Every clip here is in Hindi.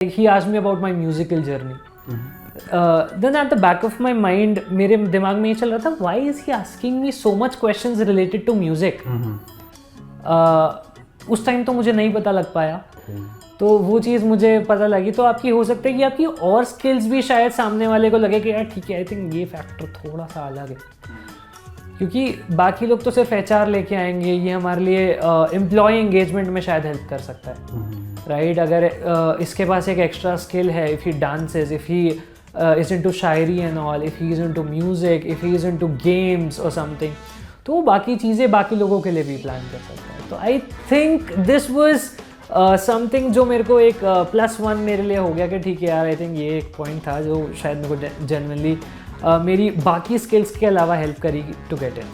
He asked me about my musical journey. Then at the back of my mind, मेरे दिमाग में ये चल रहा था, why is he asking me so much questions related to music? उस टाइम तो मुझे नहीं पता लग पाया, तो वो चीज़ मुझे पता लगी। तो आपकी हो सकता है कि आपकी और स्किल्स भी शायद सामने वाले को लगे कि यार ठीक है, आई थिंक ये फैक्टर थोड़ा सा अलग है, क्योंकि बाकी लोग तो सिर्फ एचआर लेके आएंगे, ये हमारे लिए एम्प्लॉय एंगेजमेंट में शायद हेल्प कर सकता है, राइट? अगर इसके पास एक एक्स्ट्रा स्किल है, if he dances, if he is into Shayari and all, if he is into music, if he is into games और समथिंग, तो वो बाकी चीज़ें बाकी लोगों के लिए भी प्लान कर सकता है। तो I think this was something जो मेरे को एक +1 मेरे लिए हो गया कि ठीक है यार, आई थिंक ये एक पॉइंट था जो शायद मेरे को जनरली मेरी बाकी स्किल्स के अलावा हेल्प करी to get in.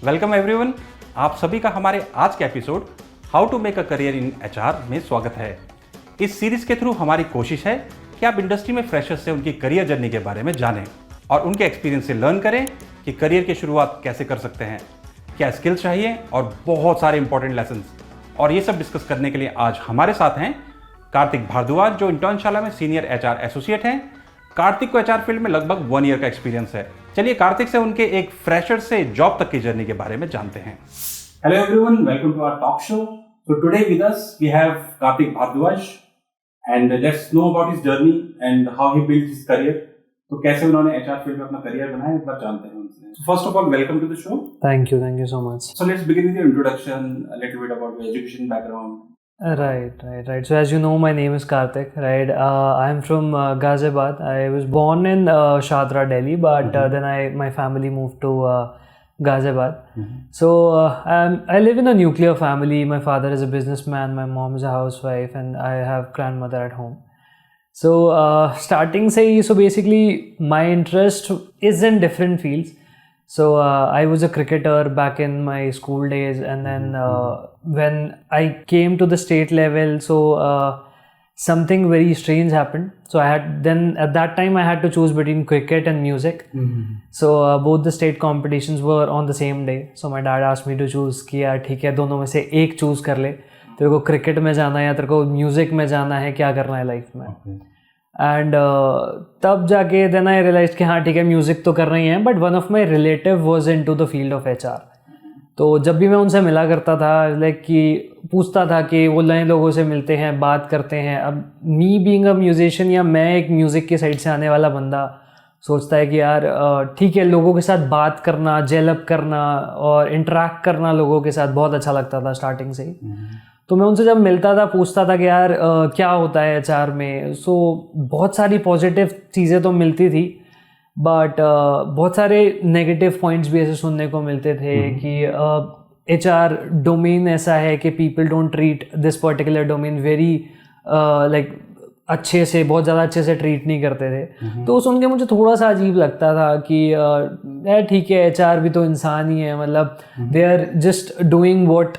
Welcome everyone, आप सभी का हमारे आज के episode how to make a career in HR में स्वागत है। इस सीरीज के थ्रू हमारी कोशिश है कि आप इंडस्ट्री में फ्रेशर्स से उनकी करियर जर्नी के बारे में जानें और उनके एक्सपीरियंस से लर्न करें कि करियर की शुरुआत कैसे कर सकते हैं, क्या स्किल्स चाहिए और बहुत सारे इंपॉर्टेंट लेसन्स। और ये सब डिस्कस करने के लिए आज हमारे साथ हैं कार्तिक भारद्वाज, जो इंटर्नशाला में सीनियर एचआर एसोसिएट हैं। कार्तिक को एचआर फील्ड में लगभग 1 ईयर का एक्सपीरियंस है। चलिए कार्तिक से उनके एक फ्रेशर से जॉब तक की जर्नी के बारे में जानते हैं। Hello everyone, welcome to our talk show. So today with us we have Kartik Bhardwaj and let's know about his journey and how he built his career. तो कैसे उन्होंने एचआर फील्ड में अपना करियर बनाया, एक बार जानते हैं उनसे। First of all, welcome to the show. Thank you so much. So let's begin with your introduction, a little bit about your education background. Right. So as you know, my name is Karthik, right? I'm from Ghaziabad. I was born in Shadra, Delhi, but then my family moved to Ghaziabad. So I live in a nuclear family. My father is a businessman, my mom is a housewife, and I have grandmother at home. So starting say, so basically my interest is in different fields. So I was a cricketer back in my school days, and then when I came to the state level, so something very strange happened. So at that time I had to choose between cricket and music. So both the state competitions were on the same day. So my dad asked me to choose कि यार ठीक है, दोनों में से एक चूज कर ले, तेरे को क्रिकेट में जाना है या तेरे को म्यूजिक में जाना है, क्या करना है लाइफ में। एंड तब जाके देन आई रियलाइज कि हाँ ठीक है, म्यूज़िक तो कर रही हैं, but one of my relative was in to the field of HR. तो जब भी मैं उनसे मिला करता था, लाइक कि पूछता था कि वो नए लोगों से मिलते हैं, बात करते हैं। अब मी बीइंग अ म्यूजिशियन, या मैं एक म्यूज़िक की साइड से आने वाला बंदा, सोचता है कि यार ठीक है, लोगों के साथ बात करना, जेलअप करना और इंटरेक्ट करना लोगों के साथ बहुत अच्छा लगता था स्टार्टिंग से ही। तो मैं उनसे जब मिलता था, पूछता था कि यार क्या होता है एचआर में। सो बहुत सारी पॉजिटिव चीज़ें तो मिलती थी, बट बहुत सारे नेगेटिव पॉइंट्स भी ऐसे सुनने को मिलते थे कि एचआर डोमेन ऐसा है कि people don't treat this particular domain very like अच्छे से, बहुत ज़्यादा अच्छे से ट्रीट नहीं करते थे। तो सुन के मुझे थोड़ा सा अजीब लगता था कि यार ठीक है, एचआर भी तो इंसान ही है, मतलब they are just doing what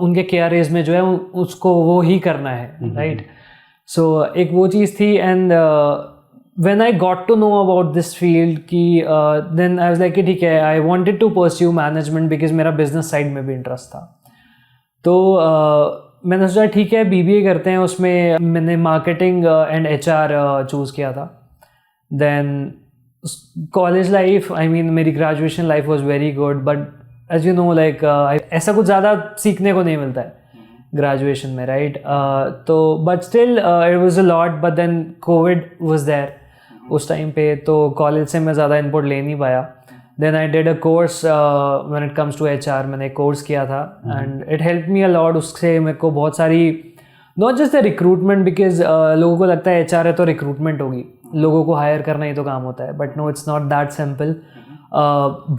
उनके केआरएज में जो है उसको वो ही करना है, राइट? सो एक वो चीज़ थी। And when I got to know about this field कि देन आई वाज लाइक कि ठीक है, I wanted to pursue management because मेरा बिजनेस साइड में भी इंटरेस्ट था। तो मैंने सोचा ठीक है, बीबीए करते हैं। उसमें मैंने मार्केटिंग एंड एचआर चूज़ किया था। Then college life, I mean मेरी graduation life was very good, but as you know like ऐसा कुछ ज़्यादा सीखने को नहीं मिलता है ग्रेजुएशन में, राइट? तो but still it was a lot, but then Covid was there उस टाइम पे, तो कॉलेज से मैं ज़्यादा इनपुट ले नहीं पाया। Then I did a course when it comes to HR. मैंने एक कोर्स किया था and it helped me a lot. उससे मेरे को बहुत सारी, not just the recruitment, because लोगों को लगता है HR है तो रिक्रूटमेंट होगी, लोगों को हायर करना ही तो काम होता है, but no, it's not that simple.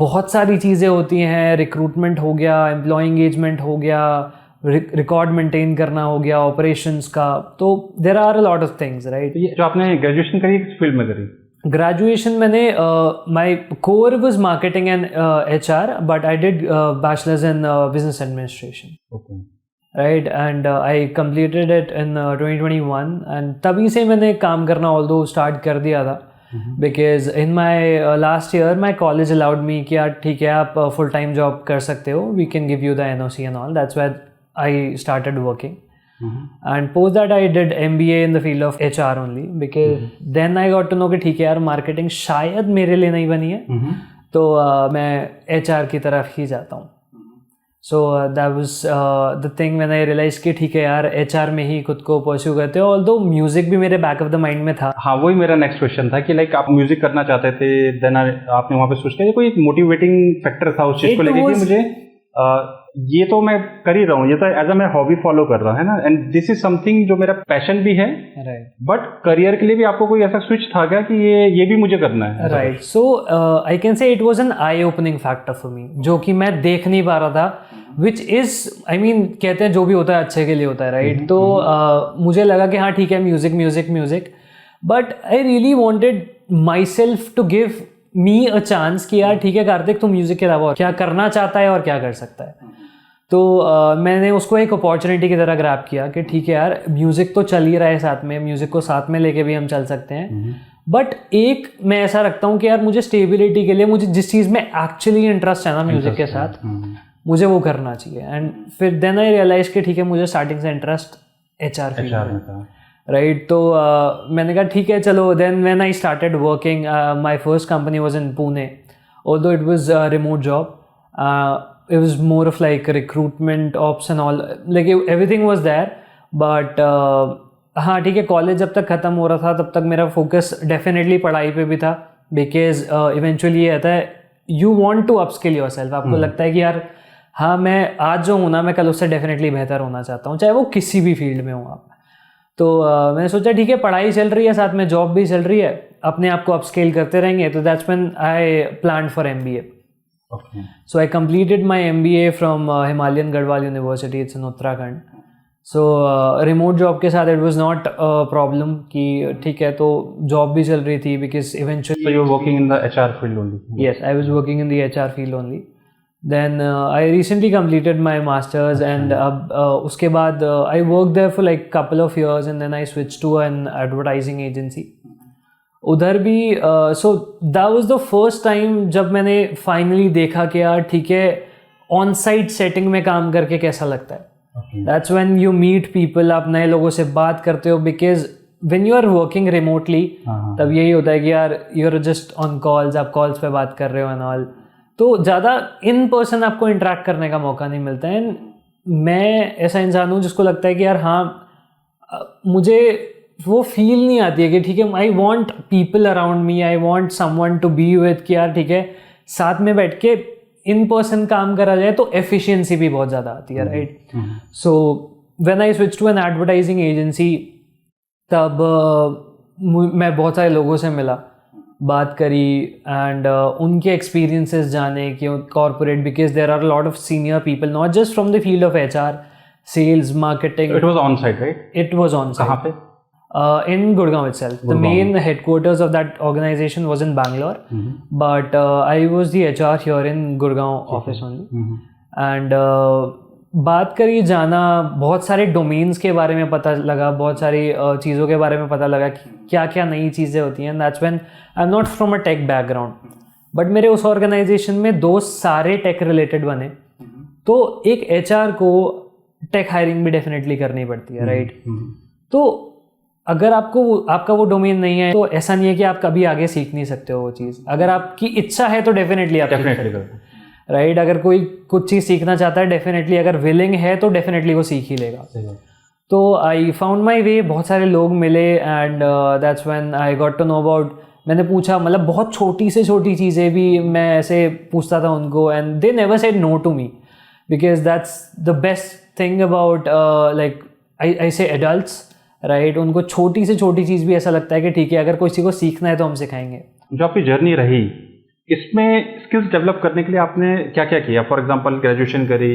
बहुत सारी चीज़ें होती हैं। रिक्रूटमेंट हो गया, एम्प्लॉय एंगेजमेंट हो गया, रिकॉर्ड मेंटेन करना हो गया, ऑपरेशंस का, तो there are a lot of things, right? जो आपने ग्रेजुएशन करी किस फील्ड में करी? ग्रेजुएशन मैंने माई core was marketing and HR, but I did bachelors in business administration, right? And I completed it in 2021 and तभी से मैंने काम करना ऑल्दो स्टार्ट कर दिया था, because in my last year my college allowed me कि यार ठीक है, आप फुल टाइम जॉब कर सकते हो, we can give you the NOC and all. That's why I started working. And post that I did MBA in the field of HR only because then I got to know कि ठीक है यार marketing शायद मेरे लिए नहीं बनी है, तो मैं HR की तरफ ही जाता हूँ. So that was the thing when I realized कि ठीक है यार HR में ही खुद को pursue करते हो. Although music भी मेरे back of the mind में था. हाँ, वही मेरा नेक्स्ट क्वेश्चन था कि लाइक आप म्यूजिक करना चाहते थे, देन आपने वहाँ पे सोच लिया कोई मोटिवेटिंग फैक्टर था उस चीज को लेके कि मुझे ये तो मैं कर ही रहा हूँ, ये तो एज अ मैं हॉबी फॉलो कर रहा है ना, एंड दिस इज समथिंग जो मेरा पैशन भी है, बट करियर के लिए भी आपको कोई ऐसा स्विच था क्या कि ये भी मुझे करना है? Right. So I can say it was an I opening factor for me, जो कि मैं देख नहीं पा रहा था, विच इज आई मीन कहते हैं जो भी होता है अच्छे के लिए होता है, राइट? तो मुझे लगा कि हाँ ठीक है, music music music, but I really wanted myself to give me a chance कि यार ठीक है कार्तिक, तुम म्यूजिक के अलावा क्या करना चाहता है और क्या कर सकता है. तो मैंने उसको एक अपॉर्चुनिटी की तरह ग्रैब किया कि ठीक है यार, म्यूज़िक तो चल ही रहा है साथ में, म्यूज़िक को साथ में लेके भी हम चल सकते हैं, बट एक मैं ऐसा रखता हूँ कि यार मुझे स्टेबिलिटी के लिए मुझे जिस चीज़ में एक्चुअली इंटरेस्ट है ना म्यूज़िक के साथ, मुझे वो करना चाहिए. एंड फिर देन आई रियलाइज कि ठीक है, मुझे स्टार्टिंग से इंटरेस्ट HR फील्ड में था, राइट? तो मैंने कहा ठीक है चलो. Then when I started working, my first company was in Pune, although it was remote job. It was more of like recruitment ops and all, like everything was there, but हाँ ठीक है, कॉलेज जब तक ख़त्म हो रहा था तब तक मेरा फोकस डेफिनेटली पढ़ाई पे भी था, बिकॉज इवेंचुअली ये आता है you want to upskill yourself. आपको लगता है कि यार हाँ मैं आज जो हूँ ना, मैं कल उससे डेफिनेटली बेहतर होना चाहता हूँ, चाहे वो किसी भी फील्ड में हो आप. तो मैंने सोचा ठीक है, पढ़ाई चल रही है, साथ में जॉब भी चल रही है, अपने आप को अपस्केल करते रहेंगे. तो that's when I planned for MBA. Okay. So I completed my MBA from Himalayan Garhwal University. It's in Uttarakhand. So remote job के साथ it was not a problem कि ठीक है, तो job भी चल रही थी because eventually. So you were working in the HR field only? Yes, I was working in the HR field only. Then I recently completed my masters and अब उसके बाद I worked there for like couple of years and then I switched to an advertising agency. उधर भी so that was the first time जब मैंने फाइनली देखा कि यार ठीक है, ऑन साइट सेटिंग में काम करके कैसा लगता है. That's when you meet people, आप नए लोगों से बात करते हो, because when you are working remotely तब यही होता है कि यार you are just on calls, आप कॉल्स पे बात कर रहे हो एंड ऑल, तो ज़्यादा इन पर्सन आपको इंटरेक्ट करने का मौका नहीं मिलता है. मैं ऐसा इंसान हूँ जिसको लगता है कि यार हाँ मुझे वो फील नहीं आती है कि ठीक है, I want people around me, I want someone to be with, कि यार ठीक है साथ में बैठ के इन पर्सन काम करा जाए तो एफिशिएंसी भी बहुत ज़्यादा आती है, right? So when I switch to an advertising agency, तब मैं बहुत सारे लोगों से मिला, बात करी एंड उनके एक्सपीरियंसेस जाने कि corporate, because there are lot of senior people not just from the field of HR, sales, marketing. It was on site, right? It was on site. कहाँ पे? In Gurgaon itself. The main headquarters of that organization was in Bangalore, but I was the HR here in Gurgaon office only. And बात करी, जाना, बहुत सारे डोमेन्स के बारे में पता लगा, बहुत सारी चीज़ों के बारे में पता लगा कि क्या क्या नई चीज़ें होती हैं. That's when I am not from a tech background, but मेरे उस ऑर्गेनाइजेशन में दोस्त सारे टेक रिलेटेड बने. तो एक HR को टेक हायरिंग भी डेफिनेटली करनी पड़ती है, राइट? तो अगर आपका वो डोमेन नहीं है तो ऐसा नहीं है कि आप कभी आगे सीख नहीं सकते हो वो चीज़. अगर आपकी इच्छा है तो डेफिनेटली आप राइट. अगर कोई कुछ चीज़ सीखना चाहता है, डेफिनेटली अगर विलिंग है तो डेफिनेटली वो सीख ही लेगा. तो आई फाउंड माई वे, बहुत सारे लोग मिले and that's when I got to know about. मैंने पूछा, मतलब बहुत छोटी से छोटी चीज़ें भी मैं ऐसे पूछता था उनको, and they never said no to me, because that's the best thing about like I say adults, right? उनको छोटी से छोटी चीज़ भी ऐसा लगता है कि ठीक है, अगर किसी को सीखना है तो हम सिखाएंगे. जो आपकी जर्नी रही, इसमें स्किल्स डेवलप करने के लिए आपने क्या क्या किया? फॉर एग्जांपल ग्रेजुएशन करी,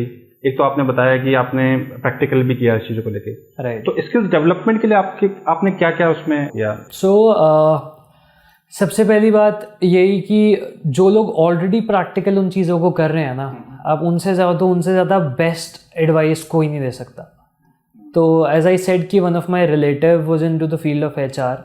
एक तो आपने बताया कि आपने प्रैक्टिकल भी किया इस चीज़ों को लेके, राइट? तो स्किल्स डेवलपमेंट के लिए आपने क्या क्या उसमें किया? सो सबसे पहली बात यही कि जो लोग ऑलरेडी प्रैक्टिकल उन चीज़ों को कर रहे हैं ना, आप उनसे ज़्यादा बेस्ट एडवाइस कोई नहीं दे सकता. तो एज आई सेड कि one of my relative was in to the field of HR.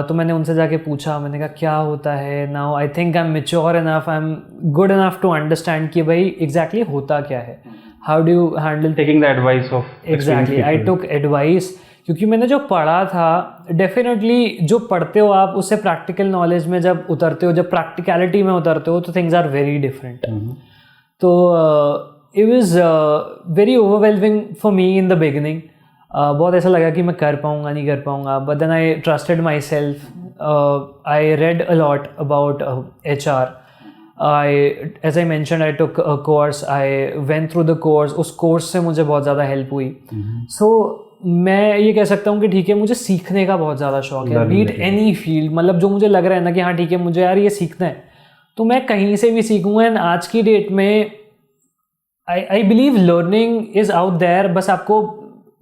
तो मैंने उनसे जाके पूछा, मैंने कहा क्या होता है. Now I think I am mature enough, I am good enough to understand कि भाई एग्जैक्टली होता क्या है. How do you handle taking the advice of exactly I took advice, क्योंकि मैंने जो पढ़ा था डेफिनेटली जो पढ़ते हो आप उससे प्रैक्टिकल नॉलेज में जब उतरते हो, जब प्रैक्टिकलिटी में उतरते हो तो थिंग्स आर वेरी डिफरेंट. तो it was very overwhelming for me in the beginning. बहुत ऐसा लगा कि मैं कर पाऊँगा नहीं कर पाऊँगा, but then I trusted myself. I read a lot about HR. As I mentioned, I took a course. I went through the course. उस कोर्स से मुझे बहुत ज़्यादा हेल्प हुई. So मैं ये कह सकता हूँ कि ठीक है, मुझे सीखने का बहुत ज़्यादा शौक है. बीट एनी फील्ड, मतलब जो मुझे लग रहा है ना कि हाँ ठीक है मुझे यार ये सीखना है, तो मैं कहीं से भी सीखूँगा. एंड आज की डेट में I believe learning is out there, बस आपको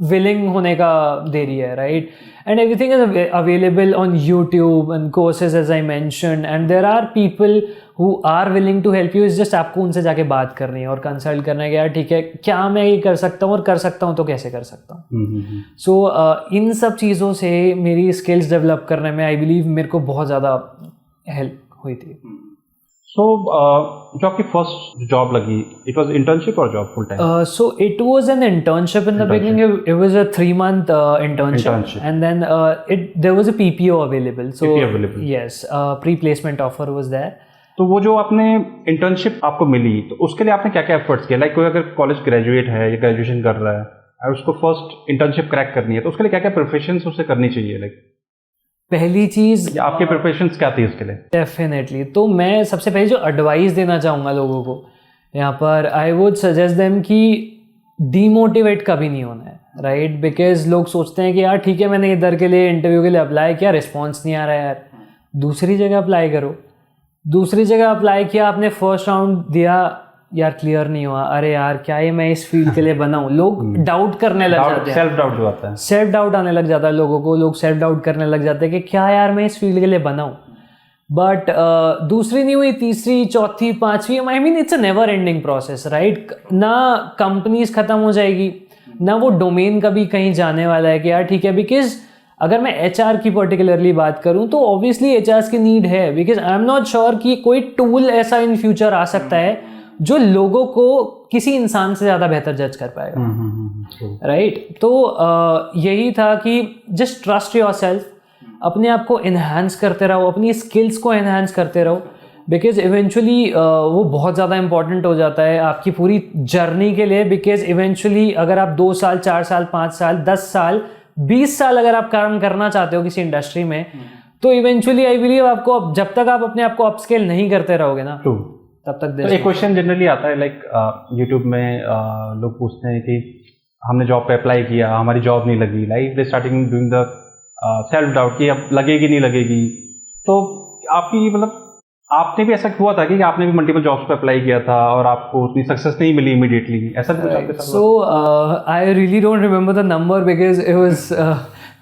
विलिंग होने का देरी है, right. And everything is available on YouTube and courses as I mention, and there are people who are willing to help you. Is just आपको उनसे जाके बात करनी है और कंसल्ट करना है कि यार ठीक है क्या मैं ये कर सकता हूँ, और कर सकता हूँ तो कैसे कर सकता हूँ. सो इन सब चीज़ों से मेरी स्किल्स डेवलप करने में आई बिलीव मेरे को बहुत ज़्यादा हेल्प हुई थी. सो जो आपकी फर्स्ट जॉब लगी, इट वाज इंटर्नशिप और job full time? So it was an internship in the beginning. It was a 3-month internship, and then there was a PPO available. So PPO available. Yes, pre-placement offer was there. तो वो जो आपने इंटर्नशिप आपको मिली, तो उसके लिए आपने क्या क्या एफर्ट्स किए? लाइक कोई अगर कॉलेज ग्रेजुएट है या ग्रेजुएशन कर रहा है और उसको फर्स्ट इंटर्नशिप क्रैक करनी है, तो उसके लिए क्या क्या प्रिपरेशंस उसे करनी चाहिए? लाइक पहली चीज़, आपके प्रिपरेशंस क्या थी उसके लिए? डेफिनेटली तो मैं सबसे पहले जो एडवाइस देना चाहूँगा लोगों को यहाँ पर, आई वुड सजेस्ट देम कि डीमोटिवेट कभी नहीं होना है, राइट. बिकॉज लोग सोचते हैं कि यार ठीक है मैंने इधर के लिए इंटरव्यू के लिए अप्लाई किया, रिस्पॉन्स नहीं आ रहा है यार, दूसरी जगह अप्लाई करो. दूसरी जगह अप्लाई किया, आपने फर्स्ट राउंड दिया, यार क्लियर नहीं हुआ, अरे यार क्या ये मैं इस फील्ड के लिए बना हूँ. लोग डाउट करने लग जाते हैं, सेल्फ डाउट जो आता है, सेल्फ डाउट आने लग जाता है लोगों को. लोग सेल्फ डाउट करने लग जाते हैं कि क्या यार मैं इस फील्ड के लिए बना हूँ. बट दूसरी नहीं हुई, तीसरी, चौथी, पांचवी, I mean it's a never ending process, right. ना कंपनीज खत्म हो जाएगी, ना वो डोमेन कभी कहीं जाने वाला है कि यार ठीक है. बिकॉज अगर मैं HR की पर्टिकुलरली बात करूं तो ऑब्वियसली HRs की नीड है, because I am not sure कि कोई टूल ऐसा इन फ्यूचर आ सकता है जो लोगों को किसी इंसान से ज़्यादा बेहतर जज कर पाएगा, राइट. तो यही था कि जस्ट ट्रस्ट योरसेल्फ, अपने आप को इन्हांस करते रहो, अपनी स्किल्स को इन्हांस करते रहो. बिकॉज इवेंचुअली वो बहुत ज़्यादा इंपॉर्टेंट हो जाता है आपकी पूरी जर्नी के लिए. बिकॉज इवेंचुअली अगर आप 2 साल, 4 साल, 5 साल, 10 साल, 20 साल अगर आप काम करना चाहते हो किसी इंडस्ट्री में, तो इवेंचुअली आई बिलीव आपको, जब तक आप अपने आप को अपस्केल नहीं करते रहोगे ना, तब तक. तो एक क्वेश्चन जनरली आता है, लाइक यूट्यूब में लोग पूछते हैं कि हमने जॉब पे अप्लाई किया, हमारी जॉब नहीं लगी, like they starting doing the self doubt कि अब लगेगी नहीं लगेगी. तो आपकी मतलब आपने भी ऐसा हुआ था कि आपने भी मल्टीपल जॉब्स पे अप्लाई किया था और आपको उतनी सक्सेस नहीं मिली इमीडिएटली, ऐसा कुछ आपके साथ? So I really don't remember the number because it was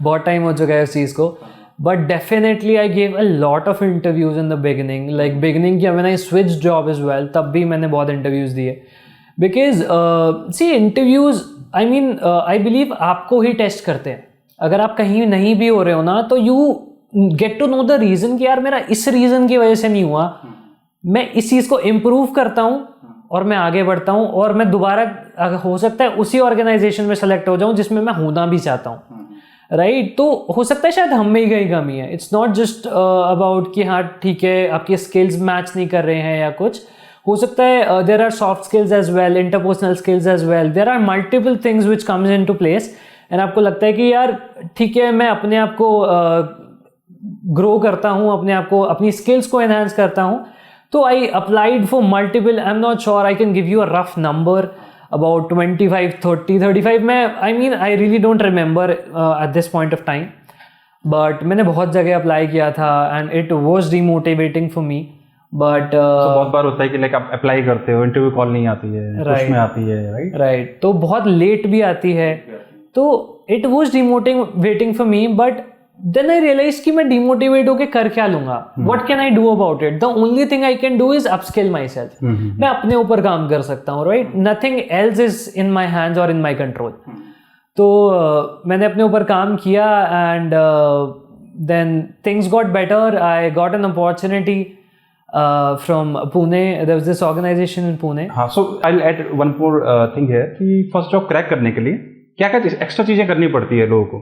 बहुत टाइम हो चुका है उस चीज़ को. But definitely I gave a lot of interviews in the beginning. Like beginning किया मैंने, स्विच जॉब एज वेल, तब भी मैंने बहुत इंटरव्यूज दिए. Because see interviews, I mean I believe आपको ही टेस्ट करते हैं. अगर आप कहीं नहीं भी हो रहे हो ना, तो you get to know the reason कि यार मेरा इस रीज़न की वजह से नहीं हुआ, मैं इस चीज़ को इम्प्रूव करता हूँ और मैं आगे बढ़ता हूँ, और मैं दोबारा हो सकता है उसी ऑर्गेनाइजेशन में सेलेक्ट हो जाऊँ जिसमें मैं होना भी चाहता हूँ, राइट. तो हो सकता है शायद हम में ही कहीं कमी है. इट्स नॉट जस्ट अबाउट कि हाँ ठीक है आपकी स्किल्स मैच नहीं कर रहे हैं या कुछ. हो सकता है there are soft skills as well, interpersonal skills as well, there are multiple things which comes in to place. And आपको लगता है कि यार ठीक है मैं अपने आप को ग्रो करता हूँ, अपने आप को, अपनी स्किल्स को एनहांस करता हूँ. तो I applied for multiple, I am not sure, I can give you a rough number, about 25, 30, 35 में, आई mean I really don't remember at this point of time. But मैंने बहुत जगह अप्लाई किया था and it was demotivating for me. But बहुत बार होता है कि लाइक आप अप्लाई करते हो, इंटरव्यू कॉल नहीं आती है, कुछ में आती है, राइट. तो बहुत लेट भी आती है, तो it was demotivating for me. But then I realized कि मैं डिमोटिवेट होकर कर क्या लूंगा. What can I do about it? The only thing I can do is upskill myself. मैं अपने ऊपर काम कर सकता हूँ, right? Nothing else is in my hands or in my control. तो मैंने अपने ऊपर काम किया and then things got better. I got an opportunity. from Pune. There was this organization in Pune. हाँ, so I'll add one more thing here कि फर्स्ट जॉब क्रैक करने के लिए क्या क्या एक्स्ट्रा चीज़ें करनी पड़ती है लोगों को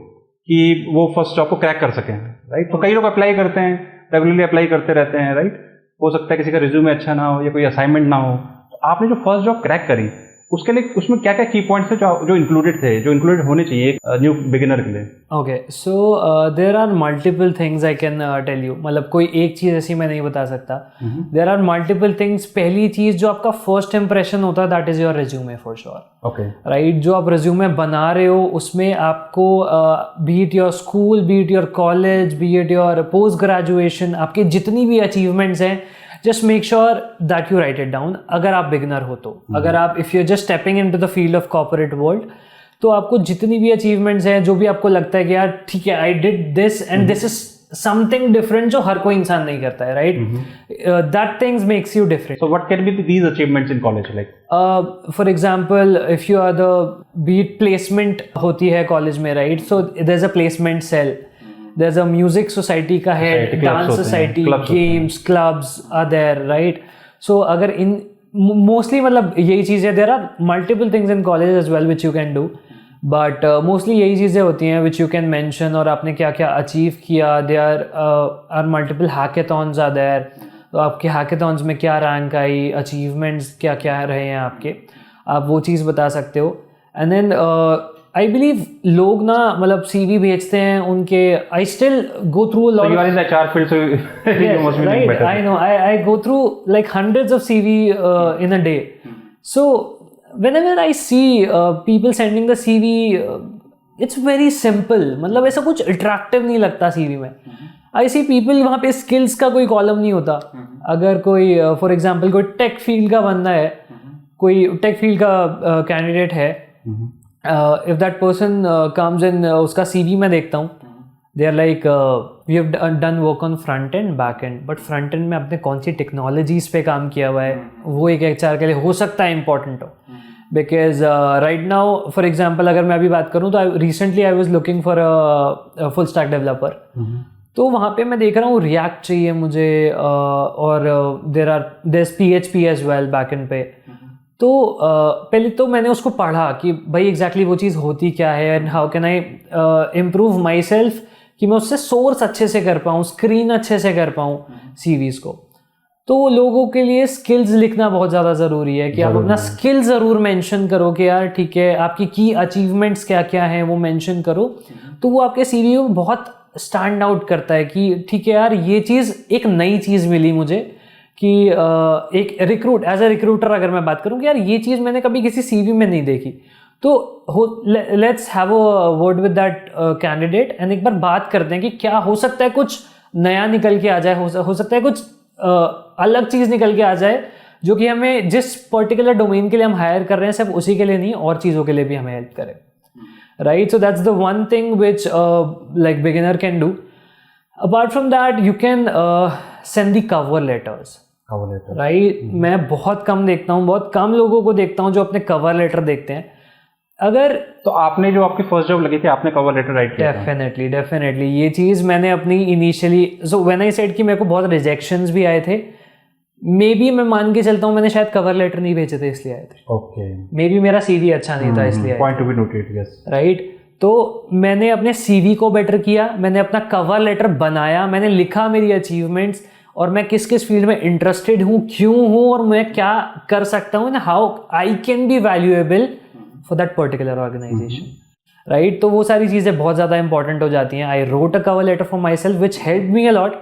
कि वो फर्स्ट जॉब को क्रैक कर सकें, राइट? तो कई लोग अप्लाई करते हैं, रेगुलरली अप्लाई करते रहते हैं, राइट? हो सकता है किसी का रिज्यूमे अच्छा ना हो या कोई असाइनमेंट ना हो। तो आपने जो फर्स्ट जॉब क्रैक करी उसके लिए उसमें क्या क्या की पॉइंट्स है जो इंक्लूडेड होने चाहिए एक न्यू बिगिनर के लिए? Okay, so there are multiple things I can tell you, मतलब कोई एक चीज़ ऐसी मैं नहीं बता सकता। There are multiple things. पहली चीज़ जो आपका फर्स्ट इंप्रेशन होता है that is your resume for sure. Okay, right, जो आप रिज्यूमे बना रहे हो उसमें आपको be it your school, be it your college, be it your post graduation, आपके जितनी भी अचीवमेंट्स हैं, just make sure that you write it down। अगर आप बिगनर हो तो, अगर आप if you're just stepping into the field of corporate world, तो आपको जितनी भी अचीवमेंट्स हैं, जो भी आपको लगता है कि यार ठीक है, I did this and this is something different जो हर कोई इंसान नहीं करता है, right? That things makes you different। So what can be these achievements in college like? For example, if you are the be it placement होती है कॉलेज में, right? So there's a placement cell। There's a music society का है, dance society, games, clubs are there, right? So अगर in mostly मतलब यही चीज़ें, there are multiple things in college as well which you can do, but mostly यही चीज़ें होती हैं which you can mention और आपने क्या क्या achieve किया। There are multiple hackathons are there, तो आपके hackathons में क्या rank आई, achievements क्या क्या रहे हैं आपके, आप वो चीज़ बता सकते हो। And then आई बिलीव लोग ना मतलब CV भेजते हैं उनके, I still go through So you are in the HR field, so you must be doing better. I know, I go through like hundreds of CV in a day. So whenever I see people sending the CV, it's very simple, मतलब ऐसा कुछ attractive नहीं लगता CV में। I see people वहाँ पे skills का कोई कॉलम नहीं होता। अगर कोई for example कोई टेक फील्ड का बंदा है, कोई टेक फील्ड का कैंडिडेट है, if that person comes in, उसका CV मैं देखता हूँ, they are like we have done work on front end, back end, but front end में आपने कौन सी टेक्नोलॉजीज पे काम किया हुआ है, वो एक HR के लिए हो सकता है इम्पोर्टेंट हो। Because right now for example अगर मैं अभी बात करूँ तो recently I was looking for a full stack developer, तो वहाँ पे मैं देख रहा हूँ रिएक्ट चाहिए मुझे, और there is PHP as well back end पे। तो पहले तो मैंने उसको पढ़ा कि भाई एग्जैक्टली वो चीज़ होती क्या है and how can I improve my self, कि मैं उससे सोर्स अच्छे से कर पाऊँ, स्क्रीन अच्छे से कर पाऊँ CVs को। तो लोगों के लिए स्किल्स लिखना बहुत ज़्यादा ज़रूरी है कि आप अपना स्किल ज़रूर मेंशन करो कि यार ठीक है आपकी की अचीवमेंट्स क्या क्या हैं वो मेंशन करो, तो वो आपके CV में बहुत स्टैंड आउट करता है कि ठीक है यार ये चीज़ एक नई चीज़ मिली मुझे, कि एक एज अ रिक्रूटर अगर मैं बात करूं कि यार ये चीज़ मैंने कभी किसी CV में नहीं देखी, तो let's have a word with that candidate and एक बार बात करते हैं कि क्या हो सकता है कुछ नया निकल के आ जाए, हो सकता है कुछ अलग चीज़ निकल के आ जाए जो कि हमें जिस पर्टिकुलर डोमेन के लिए हम हायर कर रहे हैं सिर्फ उसी के लिए नहीं और चीज़ों के लिए भी हमें हेल्प करे, right? So that's the one thing which like beginner can do. Apart from that you can send the cover letters, right? मैं बहुत कम देखता हूँ, बहुत कम लोगों को देखता हूँ जो अपने कवर लेटर देखते हैं। अगर तो आपने जो आपकी फर्स्ट जॉब लगी थी आपने कवर लेटर राइट किया? डेफिनेटली ये चीज़ मैंने अपनी initially, so when I said कि मेरे को बहुत रिजेक्शंस भी आए थे, मे बी मैं मान के चलता हूँ मैंने शायद कवर लेटर नहीं भेजे थे इसलिए आए थे। ओके, मे बी मेरा CV अच्छा नहीं था इसलिए, point to be noted, yes, right? तो मैंने अपने CV को बेटर किया, मैंने अपना कवर लेटर बनाया, मैंने लिखा मेरी अचीवमेंट्स और मैं किस किस फील्ड में इंटरेस्टेड हूँ, क्यों हूँ और मैं क्या कर सकता हूँ, how I can be valuable for that particular organisation, right? तो वो सारी चीज़ें बहुत ज़्यादा इंपॉर्टेंट हो जाती हैं। I wrote a cover letter for myself which help me a lot.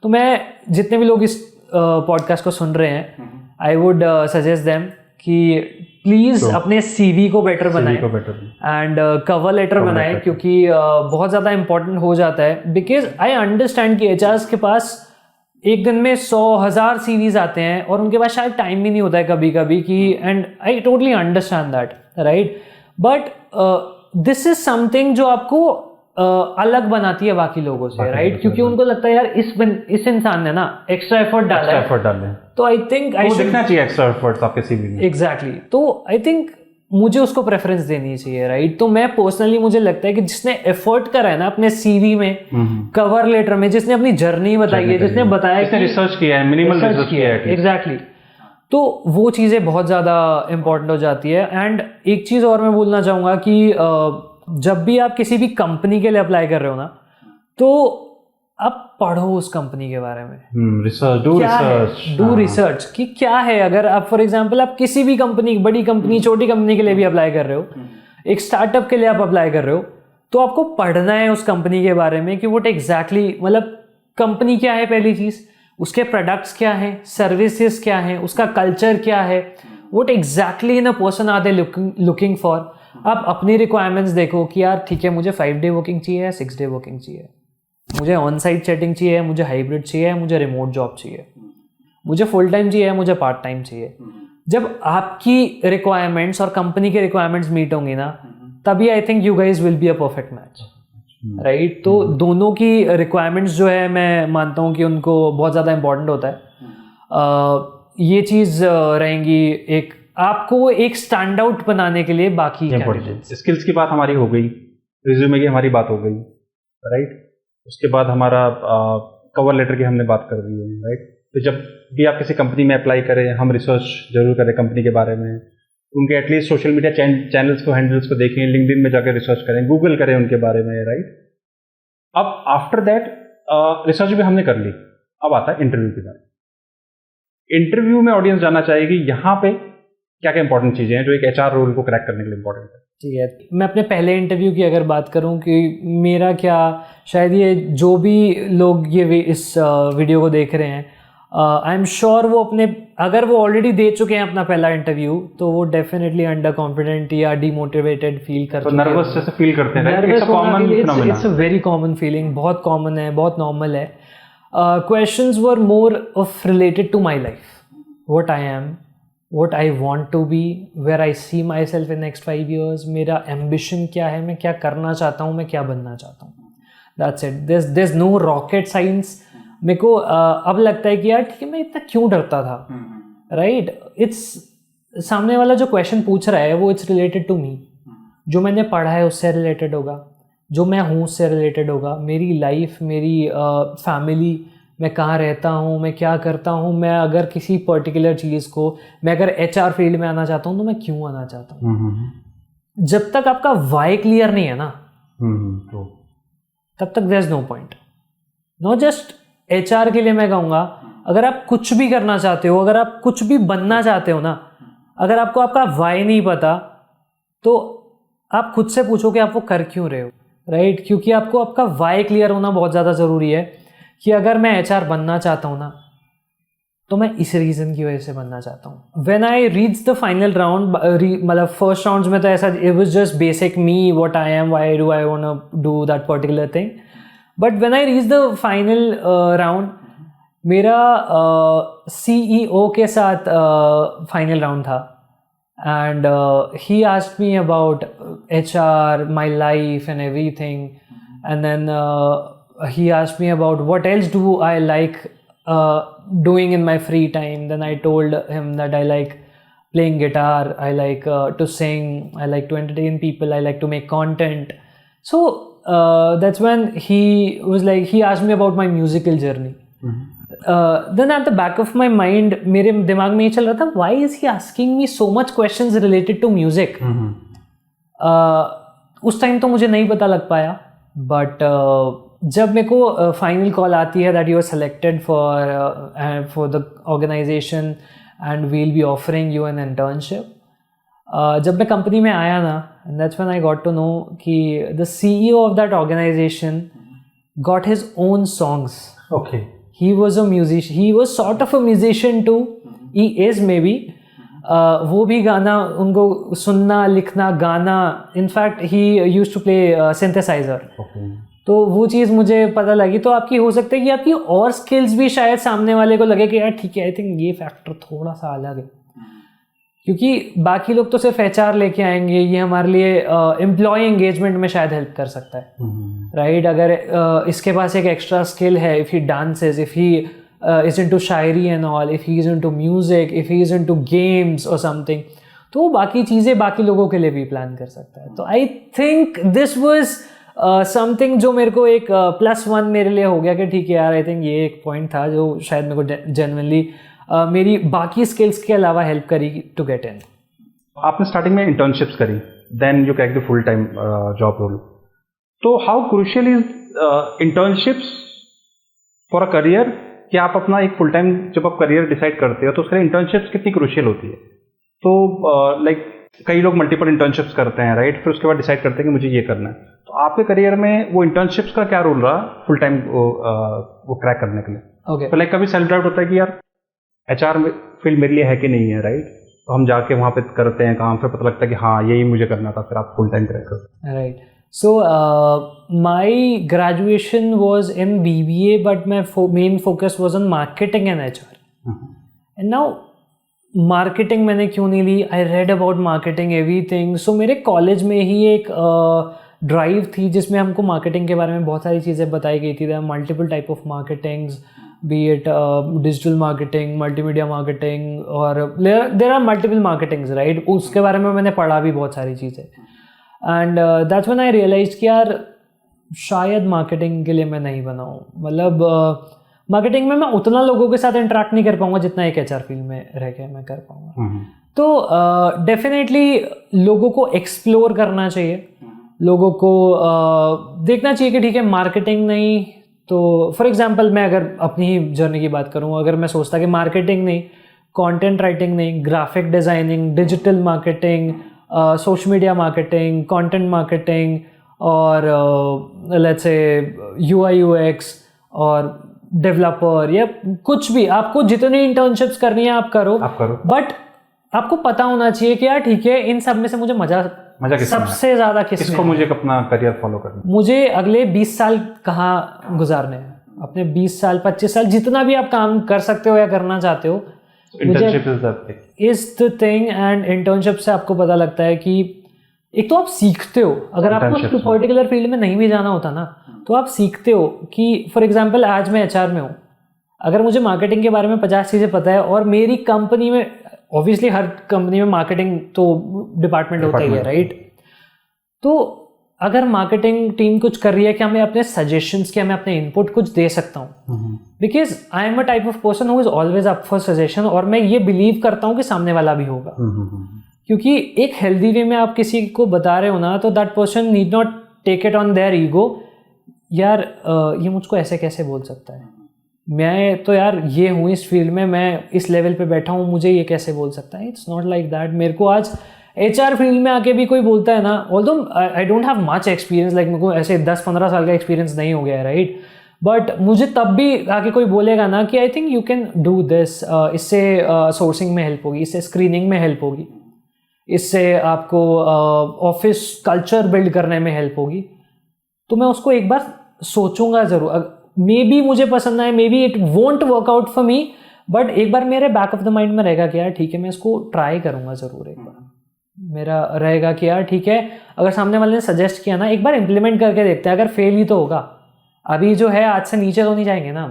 तो मैं जितने भी लोग इस पॉडकास्ट को सुन रहे हैं, आई वुड सजेस्ट देम कि प्लीज़ अपने CV को बेटर बनाएं एंड कवर लेटर बनाएं, क्योंकि बहुत ज़्यादा इंपॉर्टेंट हो जाता है। बिकॉज आई अंडरस्टैंड कि HRs के पास एक दिन में 100,000 CVs आते हैं और उनके पास शायद टाइम भी नहीं होता है कभी कभी कि, and I totally understand that, right? But this is something जो आपको अलग बनाती है बाकी लोगों से, राइट? क्योंकि उनको लगता है यार इस इंसान ने ना एक्स्ट्रा एफर्ट डाला है, तो आई थिंक आई शुड देखना चाहिए एक्स्ट्रा एफर्ट्स आपके CV में। एग्जैक्टली। तो आई थिंक मुझे उसको प्रेफरेंस देनी चाहिए, राइट? तो मैं पर्सनली, मुझे लगता है कि जिसने एफर्ट करा है ना अपने सीवी में, कवर लेटर में, जिसने अपनी जर्नी बताई है, जिसने बताया, जिसने रिसर्च किया है, मिनिमल रिसर्च किया है, एग्जैक्टली, तो वो चीज़ें बहुत ज़्यादा इंपॉर्टेंट हो जाती है। एंड एक चीज़ और मैं बोलना चाहूँगा कि जब भी आप किसी भी कंपनी के लिए अप्लाई कर रहे हो ना, तो आप पढ़ो उस कंपनी के बारे में, डू रिसर्च कि क्या है। अगर आप फॉर एग्जांपल आप किसी भी कंपनी, बड़ी कंपनी, छोटी कंपनी के लिए भी अप्लाई कर रहे हो, एक स्टार्टअप के लिए आप अप्लाई कर रहे हो, तो आपको पढ़ना है उस कंपनी के बारे में कि वो एग्जैक्टली, मतलब कंपनी क्या है, पहली चीज़, उसके प्रोडक्ट्स क्या हैं, सर्विसेज क्या हैं, उसका कल्चर क्या है, what exactly in a person are they looking for. आप अपनी रिक्वायरमेंट्स देखो कि यार ठीक है, मुझे 5 डे वर्किंग चाहिए, 6 डे वर्किंग चाहिए, मुझे ऑन साइट सेटिंग चाहिए, मुझे हाइब्रिड चाहिए, मुझे रिमोट जॉब चाहिए, मुझे फुल टाइम चाहिए, मुझे पार्ट टाइम चाहिए। जब आपकी रिक्वायरमेंट्स और कंपनी के रिक्वायरमेंट्स मीट होंगी ना, तभी I think you guys will be a perfect match, right? तो दोनों की रिक्वायरमेंट्स जो है, मैं मानता हूँ कि उनको बहुत ज़्यादा इंपॉर्टेंट होता है। ये चीज़ रहेंगी एक, आपको एक स्टैंड आउट बनाने के लिए बाकी कैंडिडेट्स। स्किल्स की बात हमारी हो गई, रिज्यूमे की हमारी बात हो गई, राइट? उसके बाद हमारा कवर लेटर की हमने बात कर दी है, राइट? तो जब भी आप किसी कंपनी में अप्लाई करें, हम रिसर्च जरूर करें कंपनी के बारे में, उनके एटलीस्ट सोशल मीडिया चैनल्स को, हैंडल्स को देखें, लिंक्डइन में जाकर रिसर्च करें, गूगल करें उनके बारे में, राइट? अब आफ्टर दैट रिसर्च भी हमने कर ली, अब आता है इंटरव्यू की बात। इंटरव्यू में ऑडियंस जानना चाहेगी यहाँ पे क्या क्या इंपॉर्टेंट चीज़ें हैं जो एक एचआर रोल को क्रैक करने के लिए इंपॉर्टेंट है। ठीक है, मैं अपने पहले इंटरव्यू की अगर बात करूं कि मेरा क्या, शायद ये जो भी लोग ये इस वीडियो को देख रहे हैं, आई एम श्योर वो अपने, अगर वो ऑलरेडी दे चुके हैं अपना पहला इंटरव्यू, तो वो डेफिनेटली अंडर कॉन्फिडेंट या डिमोटिवेटेड फील करते हैं, नर्वस जैसे फील करते हैं। It's a very common feeling, बहुत कॉमन है, बहुत नॉर्मल है। Questions were more of related to my life, what I am, what I want to be, where I see myself in next 5 years, मेरा ambition क्या है, मैं क्या करना चाहता हूँ, मैं क्या बनना चाहता हूँ। That's it. There's no rocket science. मेरे को अब लगता है कि यार ठीक है, मैं इतना क्यों डरता था, राइट? इट्स, सामने वाला जो क्वेश्चन पूछ रहा है वो इट्स रिलेटेड टू मी, जो मैंने पढ़ा है उससे रिलेटेड होगा, जो मैं हूँ उससे रिलेटेड होगा, मेरी लाइफ, मेरी फैमिली, मैं कहाँ रहता हूँ, मैं क्या करता हूँ, मैं अगर किसी पर्टिकुलर चीज़ को, मैं अगर एचआर फील्ड में आना चाहता हूँ तो मैं क्यों आना चाहता हूँ। जब तक आपका वाई क्लियर नहीं है ना, तब तक there is no point. No just HR के लिए मैं कहूँगा, अगर आप कुछ भी करना चाहते हो, अगर आप कुछ भी बनना चाहते हो ना, अगर आपको आपका वाई नहीं पता, तो आप खुद से पूछो कि आप वो कर क्यों रहे हो, राइट? क्योंकि आपको आपका वाई क्लियर होना बहुत ज़्यादा ज़रूरी है कि अगर मैं एचआर बनना चाहता हूँ ना, तो मैं इस रीज़न की वजह से बनना चाहता हूँ। When I reach the final round, मतलब फर्स्ट राउंड्स में तो ऐसा, it was just basic me, what I am, why do I want to do that particular thing. But when I reach the final round, मेरा सीईओ के साथ फाइनल राउंड था, and he asked me about HR, my life and everything, and then he asked me about what else do I like doing in my free time. Then I told him that I like playing guitar, I like to sing, I like to entertain people, I like to make content. So that's when he was like, he asked me about my musical journey. Then at the back of my mind, मेरे दिमाग में ये चल रहा था, why is he asking me so much questions related to music? उस टाइम तो मुझे नहीं पता लग पाया, बट जब मेरे को फाइनल कॉल आती है that you are selected for the organisation and we'll be offering you an internship, जब मैं कंपनी में आया ना, that's when I got to know कि the CEO of that organisation got his own songs. Okay, he was a musician, he was sort of a musician too, he is maybe, वो भी गाना, उनको सुनना, लिखना, गाना, in fact he used to play synthesiser. तो वो चीज़ मुझे पता लगी। तो आपकी हो सकता है कि आपकी और स्किल्स भी शायद सामने वाले को लगे कि यार ठीक है, आई थिंक ये फैक्टर थोड़ा सा अलग है, क्योंकि बाकी लोग तो सिर्फ एचआर लेके आएंगे, ये हमारे लिए एम्प्लॉय एंगेजमेंट में शायद हेल्प कर सकता है, राइट? अगर इसके पास एक एक्स्ट्रा स्किल है, if he dances, if he is into Shayari and all, if he is into music, if he is into games or something, तो वो बाकी चीज़ें बाकी लोगों के लिए भी प्लान कर सकता है. तो I think this was something जो मेरे को एक +1 मेरे लिए हो गया कि ठीक है यार, आई थिंक ये एक पॉइंट था जो शायद मेरे को जेन्युइनली मेरी बाकी स्किल्स के अलावा हेल्प करी टू गेट इन. आपने स्टार्टिंग में इंटर्नशिप्स करी, then you crack the full time job role. तो how crucial is internships for a career, कि आप अपना एक फुल टाइम जब आप करियर डिसाइड करते हो तो उसके लिए इंटर्नशिप्स कितनी क्रूशियल होती है? तो लाइक कई लोग मल्टीपल इंटर्नशिप्स करते हैं, राइट, फिर उसके बाद डिसाइड करते हैं कि मुझे ये करना है. तो आपके करियर में वो इंटर्नशिप्स का क्या रोल रहा फुल टाइम वो क्रैक करने के लिए? ओके. तो लाइक कभी सेल्फ डाउट होता है कि यार HR फील्ड मेरे लिए है कि नहीं है, राइट? तो हम जाके वहाँ पे करते हैं काम, फिर पता लगता है कि हाँ यही मुझे करना था, फिर आप फुल टाइम क्रैक करते हैं. Right. So my graduation was in BBA, but my main focus was on marketing and HR. And now marketing मैंने क्यों नहीं ली? I read about marketing everything. So मेरे कॉलेज में ही एक ड्राइव थी जिसमें हमको मार्केटिंग के बारे में बहुत सारी चीज़ें बताई गई थी. There are multiple type of marketings, be it digital marketing, multimedia marketing, और there are multiple marketings, right? उसके बारे में मैंने पढ़ा भी बहुत सारी चीज़ें. And that's when I realise कि यार शायद मार्केटिंग के लिए मैं नहीं बना हूँ. मतलब मार्केटिंग में मैं उतना लोगों के साथ इंटरेक्ट नहीं कर पाऊँगा जितना एक HR फील्ड में रह के मैं कर पाऊँगा. तो डेफिनेटली लोगों को एक्सप्लोर करना चाहिए, लोगों को देखना चाहिए कि ठीक है मार्केटिंग नहीं तो फॉर एग्जांपल मैं अगर अपनी ही जर्नी की बात करूँ, अगर मैं सोचता कि मार्केटिंग नहीं, कंटेंट राइटिंग नहीं, graphic designing, digital marketing, social media marketing, content marketing और लेट्स से UI UX और डेवलपर या कुछ भी, आपको जितनी इंटर्नशिप्स करनी है आप करो. बट आपको पता होना चाहिए कि यार ठीक है इन सब में से मुझे मजा सबसे ज़्यादा किसको मुझे अपना करियर फॉलो करना, मुझे अगले 20 साल कहाँ गुजारने हैं. अपने 20 साल 25 साल जितना भी आप काम कर सकते हो या करना चाहते हो, internship is the thing. And internship से आपको पता लगता है कि एक तो आप सीखते हो, अगर आपको पर्टिकुलर फील्ड में नहीं भी जाना होता ना तो आप सीखते हो कि फॉर एग्जांपल आज मैं HR में हूँ, अगर मुझे मार्केटिंग के बारे में 50 चीज़ें पता है और मेरी कंपनी में ऑब्वियसली हर कंपनी में मार्केटिंग तो डिपार्टमेंट होता ही है, राइट? तो अगर मार्केटिंग टीम कुछ कर रही है, क्या मैं अपने सजेशंस, क्या मैं अपने इनपुट कुछ दे सकता हूँ? Because I am a type of person who is always up for suggestion, और मैं ये बिलीव करता हूँ कि सामने वाला भी होगा. क्योंकि एक हेल्दी वे में आप किसी को बता रहे हो ना, तो that person need not take it on their ego. यार ये मुझको ऐसे कैसे बोल सकता है, मैं तो यार ये हूँ इस फील्ड में, मैं इस लेवल पे बैठा हूँ, मुझे ये कैसे बोल सकता है? It's not like that. मेरे को आज HR फील्ड में आके भी कोई बोलता है ना, although I don't have much experience, like मेरे को ऐसे 10-15 साल का एक्सपीरियंस नहीं हो गया है, राइट? बट मुझे तब भी आके कोई बोलेगा ना कि I think you can do this, इससे सोर्सिंग में हेल्प होगी, इससे स्क्रीनिंग में हेल्प होगी, इससे आपको ऑफिस कल्चर बिल्ड करने में हेल्प होगी, तो मैं उसको एक बार सोचूंगा ज़रूर. मे बी मुझे पसंद आए, may be it won't work out for me, but एक बार मेरे बैक ऑफ द माइंड में रहेगा कि यार ठीक है मैं इसको ट्राई करूंगा ज़रूर. एक बार मेरा रहेगा कि यार ठीक है, अगर सामने वाले ने सजेस्ट किया ना, एक बार इम्प्लीमेंट करके देखते हैं, अगर फेल ही तो होगा. अभी जो है आज से नीचे तो नहीं जाएंगे ना,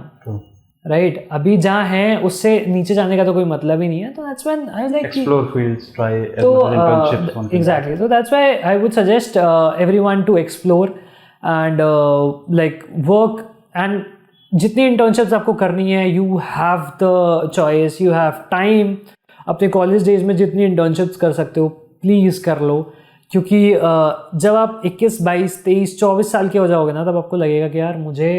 राइट? अभी जहाँ हैं उससे नीचे जाने का तो कोई मतलब ही नहीं है. तो that's when I was like explore fields, try internships. Exactly. तो that's why I would suggest everyone to explore and like work. And जितनी इंटर्नशिप्स आपको करनी है, you have the choice, you have time. अपने कॉलेज डेज में जितनी इंटर्नशिप्स कर सकते हो प्लीज़ कर लो, क्योंकि जब आप 21, 22, 23, 24 साल के हो जाओगे ना, तब आपको लगेगा कि यार मुझे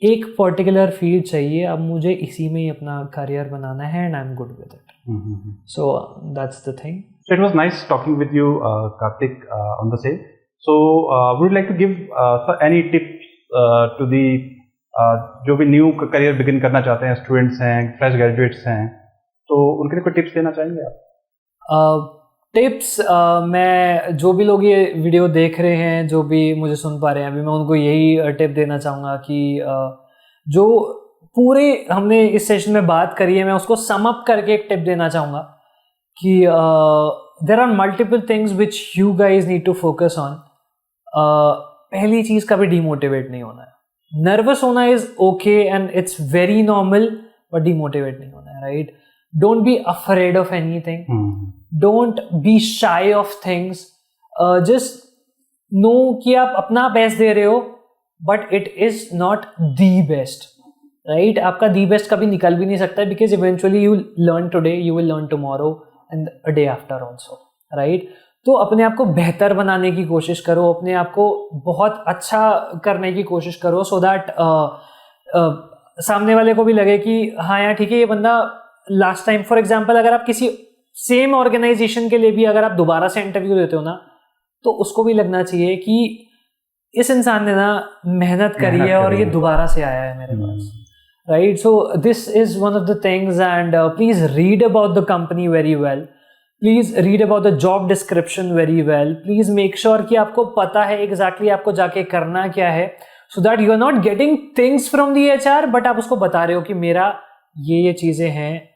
एक पर्टिकुलर फील्ड चाहिए, अब मुझे इसी में ही अपना करियर बनाना है, and I am good with it. So that's the thing. It was nice talking with you, Karthik, on the same. So, would you like to give any tips to the जो भी न्यू करियर बिगिन करना चाहते हैं, स्टूडेंट्स हैं, फ्रेश ग्रेजुएट्स हैं, तो उनके लिए कोई टिप्स देना चाहेंगे आप? टिप्स मैं जो भी लोग ये वीडियो देख रहे हैं, जो भी मुझे सुन पा रहे हैं अभी, मैं उनको यही टिप देना चाहूँगा कि जो पूरे हमने इस सेशन में बात करी है, मैं उसको सम अप करके एक टिप देना चाहूँगा कि there are multiple things which you guys need to focus on. पहली चीज़, कभी डीमोटिवेट नहीं होना है. नर्वस होना is okay and it's very normal, but demotivate नहीं होना है, right? Don't be afraid of anything. Don't be shy of things. Just know कि आप अपना बेस्ट दे रहे हो, but it is not the best, right? आपका the best कभी निकल भी नहीं सकता, because eventually you learn today, you will learn tomorrow and a day after also, right? तो अपने आप को बेहतर बनाने की कोशिश करो, अपने आप को बहुत अच्छा करने की कोशिश करो, so that सामने वाले को भी लगे कि हाँ यार ठीक है, ये बंदा लास्ट टाइम, फॉर एग्जाम्पल अगर आप किसी सेम ऑर्गेनाइजेशन के लिए भी अगर आप दोबारा से इंटरव्यू देते हो ना, तो उसको भी लगना चाहिए कि इस इंसान ने ना मेहनत करी है और ये दोबारा से आया है मेरे पास, right? So this is one of the things, and please read about the company very well, please read about the job description very well, please make sure कि आपको पता है एग्जैक्टली आपको जाके करना क्या है, so that you are not getting things from the HR, but आप उसको बता रहे हो कि मेरा ये चीज़ें हैं,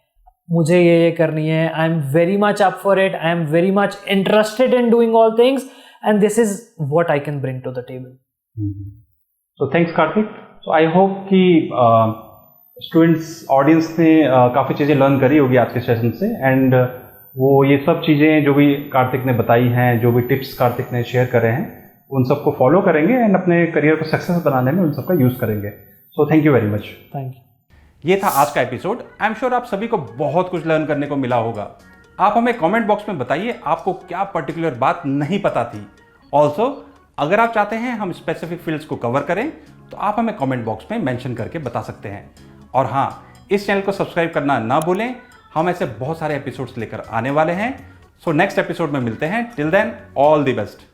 मुझे ये करनी है, I am very much up for it, I am very much interested in doing all things, and this is what I can bring to the table. So thanks Kartik. So I hope कि स्टूडेंट्स ऑडियंस ने काफ़ी चीज़ें लर्न करी होगी आज के सेशन से, एंड वो ये सब चीज़ें जो भी कार्तिक ने बताई हैं, जो भी टिप्स कार्तिक ने शेयर करे हैं, उन सबको फॉलो करेंगे एंड अपने करियर को सक्सेस बनाने में उन सबका यूज़ करेंगे। So thank you very much. Thank you. ये था आज का एपिसोड। आई एम श्योर आप सभी को बहुत कुछ लर्न करने को मिला होगा। आप हमें कमेंट बॉक्स में बताइए आपको क्या पर्टिकुलर बात नहीं पता थी। ऑल्सो अगर आप चाहते हैं हम स्पेसिफिक फील्ड्स को कवर करें तो आप हमें कमेंट बॉक्स में मेंशन करके बता सकते हैं। और हाँ, इस चैनल को सब्सक्राइब करना ना भूलें, हम ऐसे बहुत सारे एपिसोड्स लेकर आने वाले हैं। सो नेक्स्ट एपिसोड में मिलते हैं। Till then all the best.